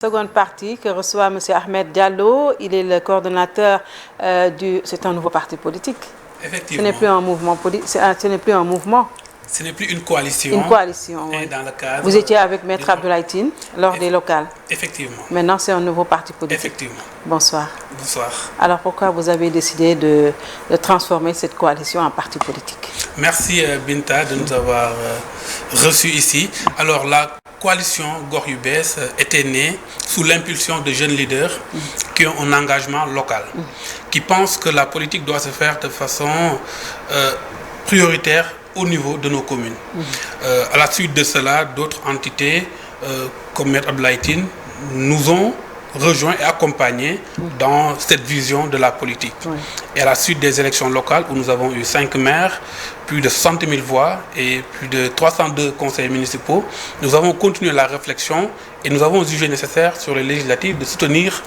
Seconde partie que reçoit M. Ahmed Diallo, il est le coordonnateur C'est un nouveau parti politique. Effectivement. Ce n'est plus un mouvement politique, ce n'est plus un mouvement. Ce n'est plus une coalition. Une coalition, oui. Dans le cadre Vous étiez avec Maître Abdoulaye Tine lors des locales. Effectivement. Maintenant, c'est un nouveau parti politique. Effectivement. Bonsoir. Bonsoir. Alors, pourquoi vous avez décidé de transformer cette coalition en parti politique? Merci Binta de nous avoir reçus ici. Alors, la coalition Gox Yu Bess était née sous l'impulsion de jeunes leaders qui ont un engagement local, qui pensent que la politique doit se faire de façon prioritaire au niveau de nos communes. À la suite de cela, d'autres entités comme Maître Abdoulaye Tine nous ont rejoints et accompagnés dans cette vision de la politique. Oui. Et à la suite des élections locales où nous avons eu 5 maires, plus de 60 000 voix et plus de 302 conseillers municipaux, nous avons continué la réflexion et nous avons jugé nécessaire sur les législatives de soutenir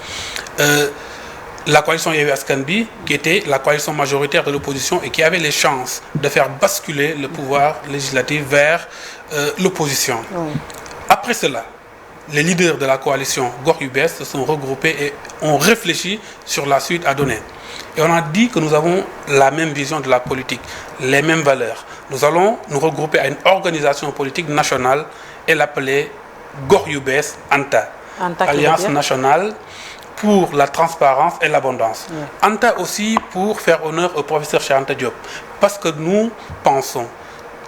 la coalition Yewwi Askan Wi, qui était la coalition majoritaire de l'opposition et qui avait les chances de faire basculer le pouvoir législatif vers l'opposition. Oui. Après cela, les leaders de la coalition Gox Yu Bess se sont regroupés et ont réfléchi sur la suite à donner. Et on a dit que nous avons la même vision de la politique, les mêmes valeurs. Nous allons nous regrouper à une organisation politique nationale et l'appeler Gox Yu Bess ANTA, Alliance nationale pour la transparence et l'abondance. Oui. ANTA aussi pour faire honneur au professeur Cheikh Anta Diop, parce que nous pensons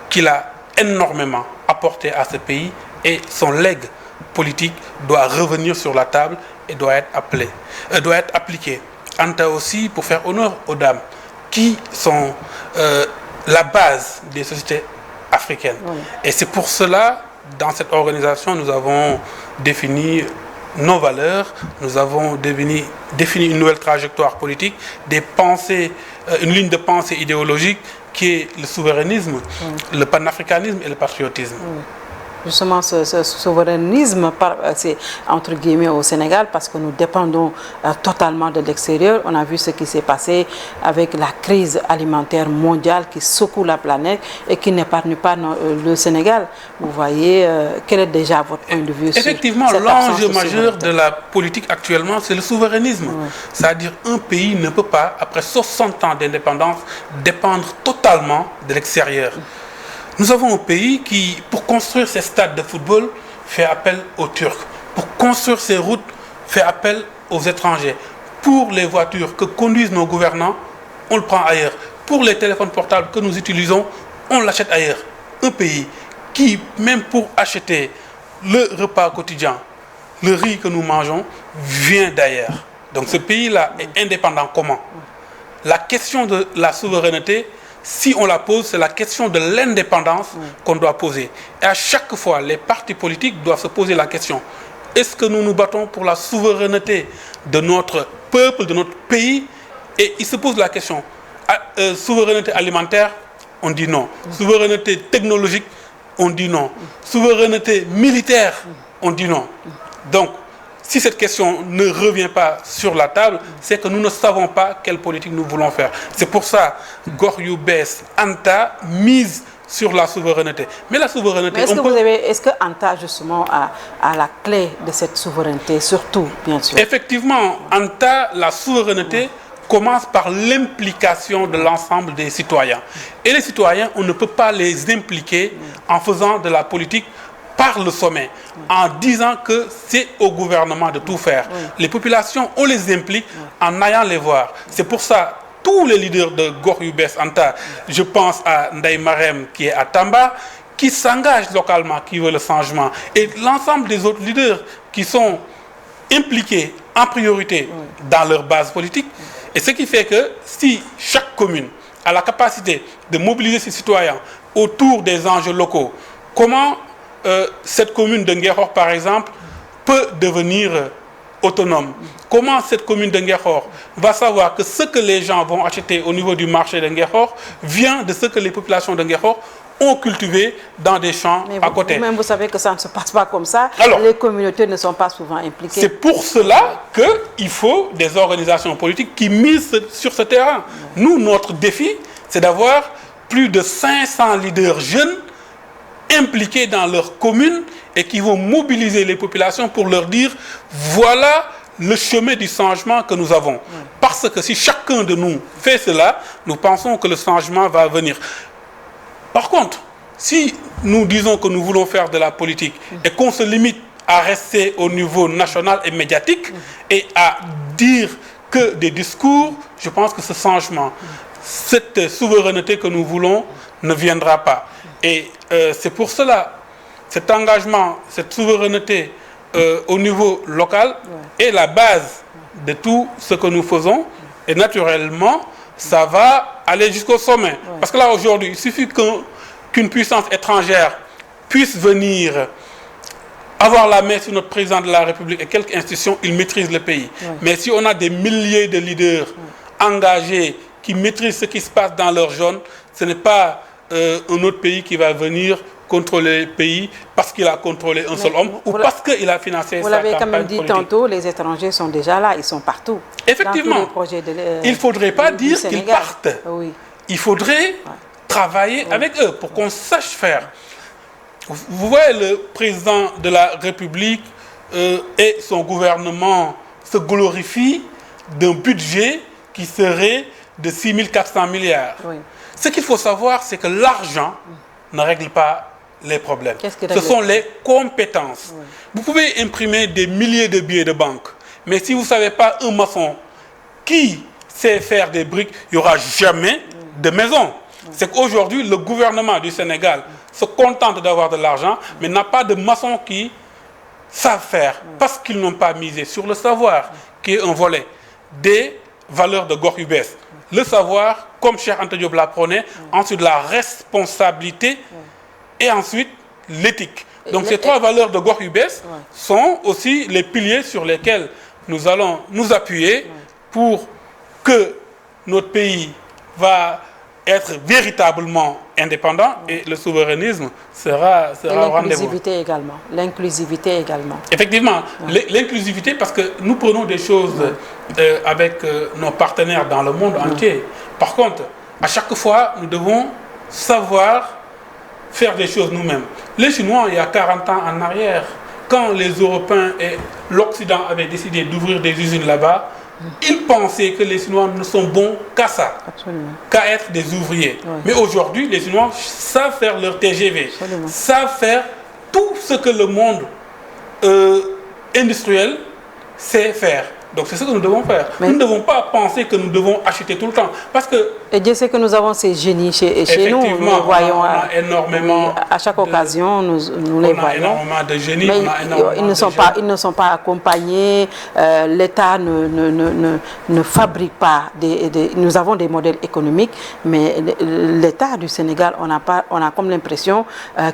qu'il a énormément apporté à ce pays et son legs politique doit revenir sur la table et doit être appliqué. ANTA aussi pour faire honneur aux dames qui sont la base des sociétés africaines. Oui. Et c'est pour cela, dans cette organisation, nous avons défini nos valeurs, nous avons défini une nouvelle trajectoire politique, une ligne de pensée idéologique qui est le souverainisme, le panafricanisme et le patriotisme. Justement, ce souverainisme, c'est entre guillemets au Sénégal, parce que nous dépendons totalement de l'extérieur. On a vu ce qui s'est passé avec la crise alimentaire mondiale qui secoue la planète et qui n'épargne pas le Sénégal. Vous voyez, quel est déjà votre point de vue? Effectivement, l'enjeu majeur de la politique actuellement, c'est le souverainisme. Oui. C'est-à-dire un pays ne peut pas, après 60 ans d'indépendance, dépendre totalement de l'extérieur. Nous avons un pays qui, pour construire ses stades de football, fait appel aux Turcs. Pour construire ses routes, fait appel aux étrangers. Pour les voitures que conduisent nos gouvernants, on le prend ailleurs. Pour les téléphones portables que nous utilisons, on l'achète ailleurs. Un pays qui, même pour acheter le repas quotidien, le riz que nous mangeons, vient d'ailleurs. Donc ce pays-là est indépendant comment? La question de la souveraineté, si on la pose, c'est la question de l'indépendance qu'on doit poser. Et à chaque fois, les partis politiques doivent se poser la question: est-ce que nous nous battons pour la souveraineté de notre peuple, de notre pays? Et ils se posent la question: souveraineté alimentaire, on dit non. Souveraineté technologique, on dit non. Souveraineté militaire, on dit non. Donc, si cette question ne revient pas sur la table, c'est que nous ne savons pas quelle politique nous voulons faire. C'est pour ça que Gox Yu Bess ANTA mise sur la souveraineté. Mais la souveraineté... Est-ce que ANTA, justement, a la clé de cette souveraineté, surtout, bien sûr? Effectivement, ANTA, la souveraineté commence par l'implication de l'ensemble des citoyens. Et les citoyens, on ne peut pas les impliquer en faisant de la politique par le sommet, en disant que c'est au gouvernement de tout faire. Les populations, on les implique en allant les voir. C'est pour ça tous les leaders de Gox Yu Bess ANTA, je pense à Ndaye Marème qui est à Tamba, qui s'engagent localement, qui veut le changement, et l'ensemble des autres leaders qui sont impliqués en priorité dans leur base politique. Et ce qui fait que si chaque commune a la capacité de mobiliser ses citoyens autour des enjeux locaux, comment cette commune de Nguékhokh, par exemple, peut devenir autonome? Comment cette commune de Nguékhokh va savoir que ce que les gens vont acheter au niveau du marché de Nguékhokh vient de ce que les populations de Nguékhokh ont cultivé dans des champs à côté? Vous savez que ça ne se passe pas comme ça. Alors, les communautés ne sont pas souvent impliquées. C'est pour cela qu'il faut des organisations politiques qui misent sur ce terrain. Nous, notre défi, c'est d'avoir plus de 500 leaders jeunes impliqués dans leur commune et qui vont mobiliser les populations pour leur dire voilà le chemin du changement que nous avons. Parce que si chacun de nous fait cela, nous pensons que le changement va venir. Par contre, si nous disons que nous voulons faire de la politique et qu'on se limite à rester au niveau national et médiatique et à dire que des discours, je pense que ce changement, cette souveraineté que nous voulons ne viendra pas. Et c'est pour cela, cet engagement, cette souveraineté au niveau local est la base de tout ce que nous faisons. Et naturellement, ça va aller jusqu'au sommet. Parce que là, aujourd'hui, il suffit qu'une puissance étrangère puisse venir avoir la main sur notre président de la République et quelques institutions, il maîtrise le pays. Mais si on a des milliers de leaders engagés qui maîtrisent ce qui se passe dans leur zone, ce n'est pas un autre pays qui va venir contrôler le pays parce qu'il a contrôlé un seul homme ou parce qu'il a financé sa campagne politique. Vous l'avez quand même dit tantôt, les étrangers sont déjà là, ils sont partout. Effectivement, il ne faudrait pas dire qu'ils partent. Il faudrait travailler avec eux pour qu'on sache faire. Vous voyez, le président de la République et son gouvernement se glorifient d'un budget qui serait de 6 400 milliards. Ce qu'il faut savoir, c'est que l'argent ne règle pas les problèmes. Ce sont les compétences. Vous pouvez imprimer des milliers de billets de banque, mais si vous ne savez pas un maçon qui sait faire des briques, il n'y aura jamais de maison. C'est qu'aujourd'hui, le gouvernement du Sénégal se contente d'avoir de l'argent, mais n'a pas de maçons qui savent faire, parce qu'ils n'ont pas misé sur le savoir, qui est un volet des valeurs de Gor UBS. Le savoir, comme Cheikh Anta Diop l'apprenait, ensuite la responsabilité et ensuite l'éthique. Donc ces trois valeurs de Gor UBS sont aussi les piliers sur lesquels nous allons nous appuyer pour que notre pays va être véritablement indépendant et le souverainisme sera au rendez-vous. L'inclusivité également. L'inclusivité également. Effectivement, l'inclusivité parce que nous prenons des choses avec nos partenaires dans le monde entier. Par contre, à chaque fois, nous devons savoir faire des choses nous-mêmes. Les Chinois, il y a 40 ans en arrière, quand les Européens et l'Occident avaient décidé d'ouvrir des usines là-bas, ils pensaient que les Chinois ne sont bons qu'à ça, qu'à être des ouvriers. Mais aujourd'hui, les Chinois savent faire leur TGV, savent faire tout ce que le monde industriel sait faire. Donc c'est ce que nous devons faire. Nous ne devons pas penser que nous devons acheter tout le temps. Parce que, et Dieu sait que nous avons ces génies chez nous. Nous les voyons on a énormément à chaque occasion, nous les voyons. On a énormément de génies. Mais ils ne sont pas accompagnés. L'État ne fabrique pas. Nous avons des modèles économiques, mais l'État du Sénégal, on a comme l'impression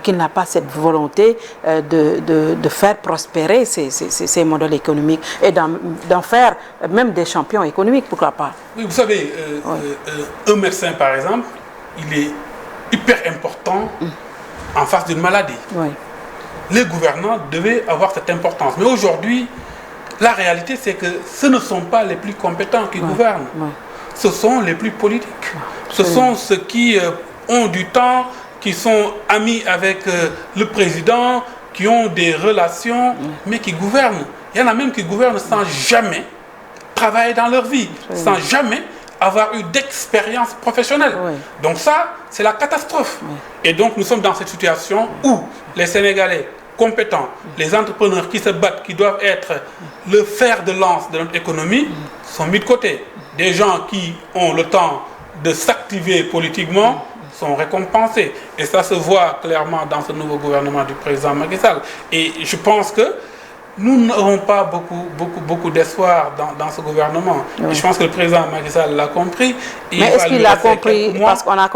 qu'il n'a pas cette volonté de faire prospérer ces modèles économiques et d'en faire même des champions économiques, pourquoi pas. Oui, vous savez, un médecin, par exemple, il est hyper important en face d'une maladie. Les gouvernants devaient avoir cette importance. Mais aujourd'hui, la réalité, c'est que ce ne sont pas les plus compétents qui gouvernent. Ce sont les plus politiques. Ce sont ceux qui ont du temps, qui sont amis avec le président, qui ont des relations, mais qui gouvernent. Il y en a même qui gouvernent sans jamais travailler dans leur vie, sans jamais avoir eu d'expérience professionnelle. Donc ça, c'est la catastrophe. Et donc nous sommes dans cette situation où les Sénégalais compétents, les entrepreneurs qui se battent, qui doivent être le fer de lance de notre économie, sont mis de côté. Des gens qui ont le temps de s'activer politiquement sont récompensés. Et ça se voit clairement dans ce nouveau gouvernement du président Macky Sall. Et je pense que nous n'aurons pas beaucoup d'espoir dans ce gouvernement. Et je pense que le président Macky Sall l'a compris. Mais est-ce qu'il l'a compris? Parce qu'on a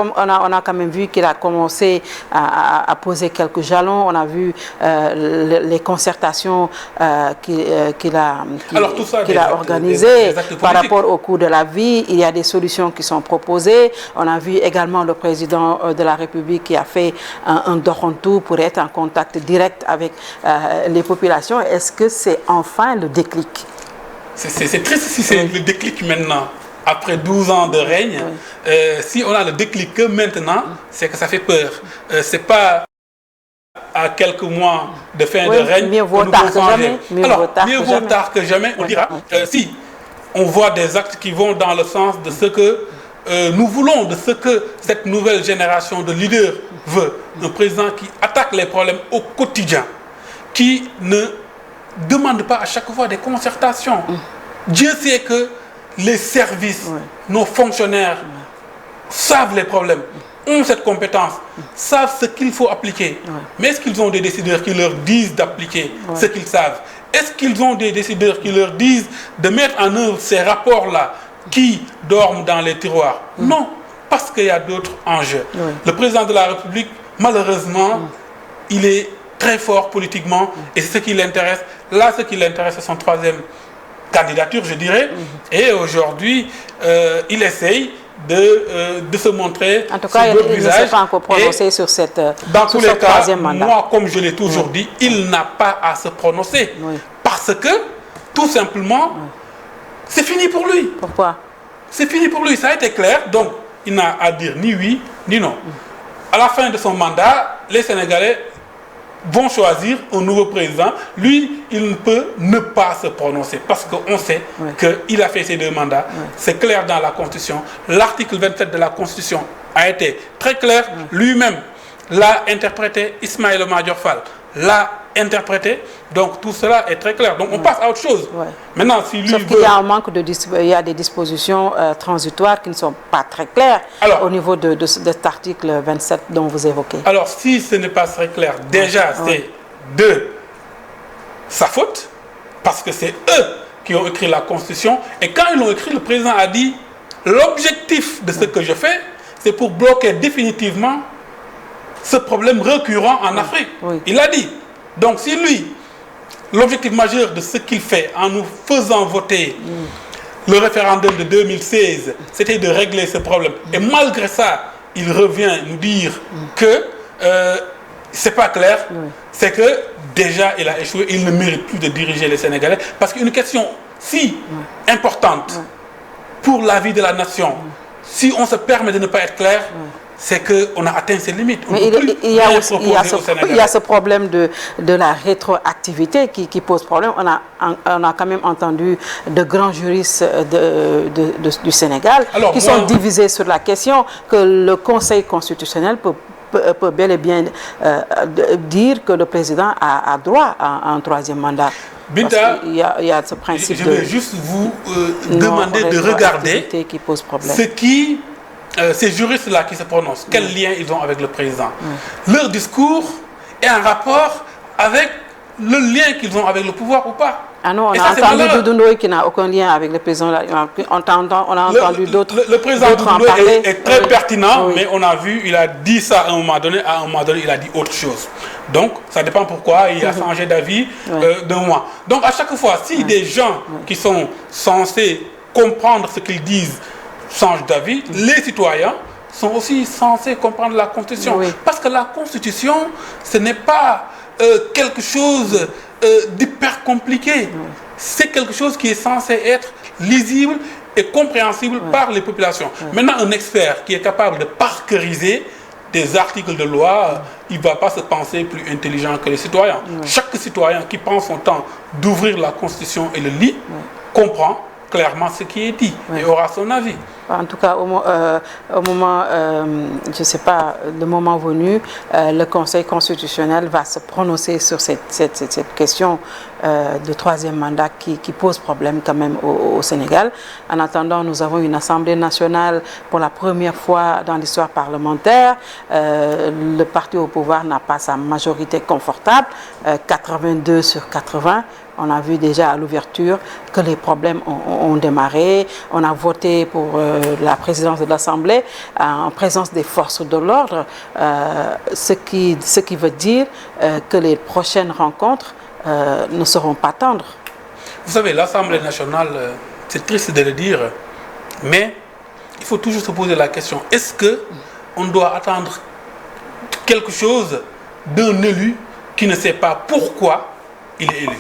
quand même vu qu'il a commencé à poser quelques jalons. On a vu les concertations qu'il a organisées par rapport au coût de la vie. Il y a des solutions qui sont proposées. On a vu également le président de la République qui a fait un doxantu pour être en contact direct avec les populations. Est-ce que c'est enfin le déclic? C'est triste si c'est le déclic maintenant. Après 12 ans de règne, si on a le déclic que maintenant, c'est que ça fait peur. C'est pas à quelques mois de fin Oui, de règne, mieux vaut tard que jamais. Mieux vaut tard que jamais, on dira. Si on voit des actes qui vont dans le sens de ce que nous voulons, de ce que cette nouvelle génération de leaders veut. Un président qui attaque les problèmes au quotidien, qui ne demande pas à chaque fois des concertations. Dieu sait que les services, nos fonctionnaires savent les problèmes, ont cette compétence, savent ce qu'il faut appliquer. Mais est-ce qu'ils ont des décideurs qui leur disent d'appliquer ce qu'ils savent? Est-ce qu'ils ont des décideurs qui leur disent de mettre en œuvre ces rapports-là qui dorment dans les tiroirs? Non, parce qu'il y a d'autres enjeux. Le président de la République, malheureusement, il est très fort politiquement et c'est ce qui l'intéresse. Là, ce qui l'intéresse, c'est son troisième candidature, je dirais. Et aujourd'hui, il essaye de se montrer. En tout cas, il ne s'est pas encore prononcé sur cette dans tous les cas, troisième mandat. Moi, comme je l'ai toujours dit, il n'a pas à se prononcer. Parce que, tout simplement, c'est fini pour lui. Pourquoi? C'est fini pour lui, ça a été clair. Donc, il n'a à dire ni oui, ni non. À la fin de son mandat, les Sénégalais vont choisir un nouveau président. Lui, il ne peut ne pas se prononcer parce qu'on sait qu'il a fait ses 2 mandats. C'est clair dans la Constitution. L'article 27 de la Constitution a été très clair. Lui-même l'a interprété, Ismaïla Madior Fall l'a interprété. Donc tout cela est très clair. Donc on passe à autre chose. Maintenant, si lui Sauf qu'il y a un manque il y a des dispositions transitoires qui ne sont pas très claires au niveau de cet article 27 dont vous évoquez. Alors si ce n'est pas très clair, déjà c'est de sa faute, parce que c'est eux qui ont écrit la Constitution. Et quand ils l'ont écrit, le président a dit l'objectif de ce que je fais, c'est pour bloquer définitivement ce problème récurrent en Afrique. Il l'a dit. Donc si lui, l'objectif majeur de ce qu'il fait en nous faisant voter le référendum de 2016, c'était de régler ce problème. Et malgré ça, il revient nous dire que c'est pas clair, c'est que déjà il a échoué, il ne mérite plus de diriger les Sénégalais. Parce qu'une question si importante pour la vie de la nation, si on se permet de ne pas être clair, c'est qu'on a atteint ses limites. Mais il y a ce problème de la rétroactivité qui pose problème. On a quand même entendu de grands juristes du Sénégal qui sont divisés sur la question que le Conseil constitutionnel peut bel et bien dire que le président a droit à un 3e mandat. Binta, il y a ce principe je vais juste vous demander de regarder qui pose problème. Ce qui... ces juristes-là qui se prononcent, quel lien ils ont avec le président? Leur discours est en rapport avec le lien qu'ils ont avec le pouvoir ou pas? Ah non, on a entendu Doudou Ndoye qui n'a aucun lien avec le président. On a entendu d'autres. Le président Doudou Ndoye est très pertinent, mais on a vu, il a dit ça à un moment donné, il a dit autre chose. Donc, ça dépend pourquoi il a changé d'avis d'un mois. Donc, à chaque fois, si des gens qui sont censés comprendre ce qu'ils disent changent d'avis, les citoyens sont aussi censés comprendre la Constitution. Parce que la Constitution, ce n'est pas quelque chose d'hyper compliqué. C'est quelque chose qui est censé être lisible et compréhensible par les populations. Maintenant, un expert qui est capable de parqueriser des articles de loi, il ne va pas se penser plus intelligent que les citoyens. Chaque citoyen qui prend son temps d'ouvrir la Constitution et le lit, comprend clairement ce qui est dit et aura son avis. En tout cas, au moment, je ne sais pas, le moment venu, le Conseil constitutionnel va se prononcer sur cette question de 3e mandat qui pose problème quand même au Sénégal. En attendant, nous avons une Assemblée nationale pour la première fois dans l'histoire parlementaire. Le parti au pouvoir n'a pas sa majorité confortable, 82 sur 80. On a vu déjà à l'ouverture que les problèmes ont démarré. On a voté pour la présidence de l'Assemblée en présence des forces de l'ordre, ce qui veut dire que les prochaines rencontres ne seront pas tendres. Vous savez, l'Assemblée nationale, c'est triste de le dire, mais il faut toujours se poser la question, est-ce qu'on doit attendre quelque chose d'un élu qui ne sait pas pourquoi il est élu?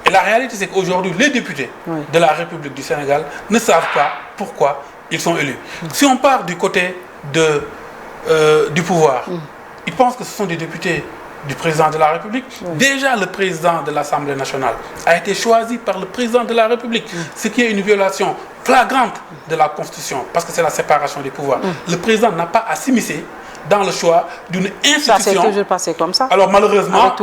Et la réalité, c'est qu'aujourd'hui, les députés de la République du Sénégal ne savent pas pourquoi ils sont élus. Si on part du côté du pouvoir, ils pensent que ce sont des députés du président de la République. Déjà, le président de l'Assemblée nationale a été choisi par le président de la République, ce qui est une violation flagrante de la Constitution, parce que c'est la séparation des pouvoirs. Le président n'a pas à s'immiscer dans le choix d'une institution. Ça s'est toujours passé comme ça. Alors malheureusement,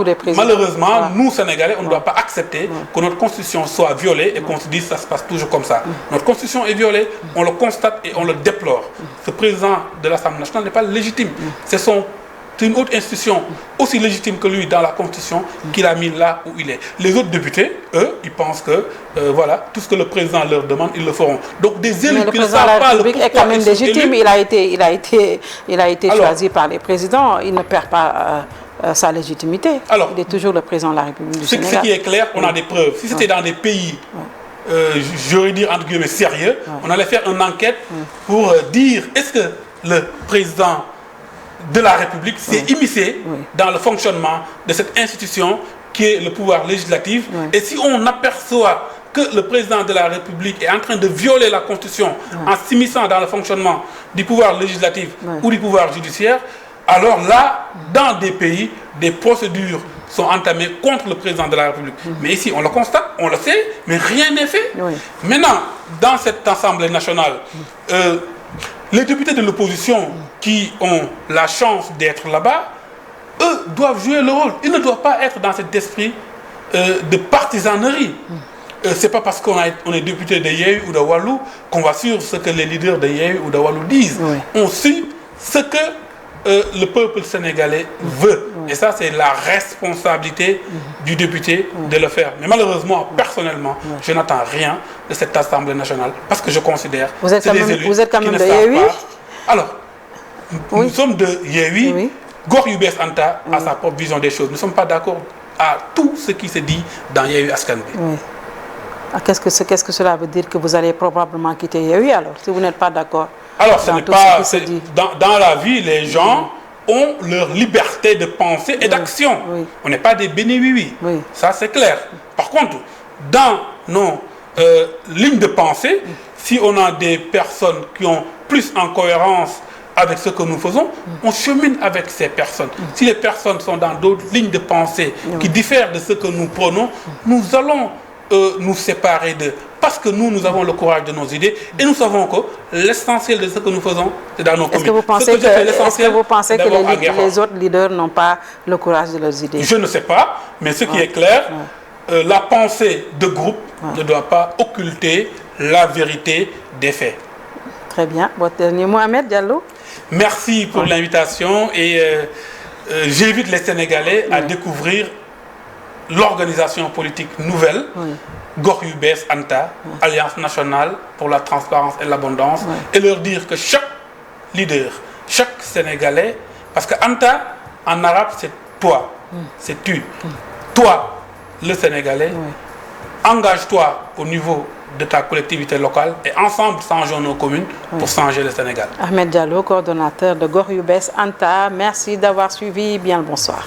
nous Sénégalais, on ne doit pas accepter que notre Constitution soit violée et qu'on se dise que ça se passe toujours comme ça. Notre Constitution est violée, on le constate et on le déplore. Ce président de l'Assemblée nationale n'est pas légitime. C'est une autre institution aussi légitime que lui dans la Constitution qu'il a mis là où il est. Les autres députés, eux, ils pensent que voilà, tout ce que le président leur demande, ils le feront. Donc des élus qui ne savent pas le pourquoi est quand même légitime. Il a été choisi par les présidents. Il ne perd pas sa légitimité. Alors, il est toujours le président de la République du Sénégal. Ce qui est clair, on a des preuves. Si c'était dans des pays, j'aurais dire entre guillemets sérieux, on allait faire une enquête pour dire est-ce que le président de la République s'est immiscé dans le fonctionnement de cette institution qui est le pouvoir législatif. Et si on aperçoit que le président de la République est en train de violer la Constitution en s'immisçant dans le fonctionnement du pouvoir législatif ou du pouvoir judiciaire, alors là, dans des pays, des procédures sont entamées contre le président de la République. Mais ici, on le constate, on le sait, mais rien n'est fait. Maintenant, dans cette Assemblée nationale, les députés de l'opposition qui ont la chance d'être là-bas, eux doivent jouer le rôle. Ils ne doivent pas être dans cet esprit de partisanerie. C'est pas parce qu'on est député de Yewwi ou de Wallu qu'on va suivre ce que les leaders de Yewwi ou de Wallu disent. On suit ce que le peuple sénégalais veut. Et ça, c'est la responsabilité du député de le faire. Mais malheureusement, personnellement, je n'attends rien de cette Assemblée nationale parce que je considère que c'est des élus vous êtes quand même qui de ne savent Yewwi. pas. Alors, nous sommes de Yewwi. Gor Yu Bess Anta a sa propre vision des choses. Nous ne sommes pas d'accord à tout ce qui se dit dans Yewwi Askan Wi. Qu'est-ce que cela veut dire que vous allez probablement quitter Yewwi alors, si vous n'êtes pas d'accord? Alors, ce n'est pas... Dans la vie, les gens ont leur liberté de pensée et d'action. On n'est pas des béni-oui-oui. Ça, c'est clair. Par contre, dans nos lignes de pensée, si on a des personnes qui ont plus en cohérence avec ce que nous faisons, on chemine avec ces personnes. Si les personnes sont dans d'autres lignes de pensée qui diffèrent de ce que nous prenons, nous allons nous séparer d'eux. Parce que nous avons le courage de nos idées et nous savons que l'essentiel de ce que nous faisons, c'est dans nos communes. Est-ce que vous pensez que les autres leaders n'ont pas le courage de leurs idées? Je ne sais pas, mais ce qui est clair, la pensée de groupe ne doit pas occulter la vérité des faits. Très bien. Votre dernier mot, Ahmed Diallo? Merci pour l'invitation et j'invite les Sénégalais à découvrir l'organisation politique nouvelle, Gor Yu Bess Anta, Alliance nationale pour la transparence et l'abondance, et leur dire que chaque leader, chaque Sénégalais, parce que Anta, en arabe, c'est toi, c'est tu. Toi, le Sénégalais, engage-toi au niveau de ta collectivité locale et ensemble changeons nos communes pour changer le Sénégal. Ahmed Diallo, coordonnateur de Gor Yu Bess Anta, merci d'avoir suivi. Bien le bonsoir.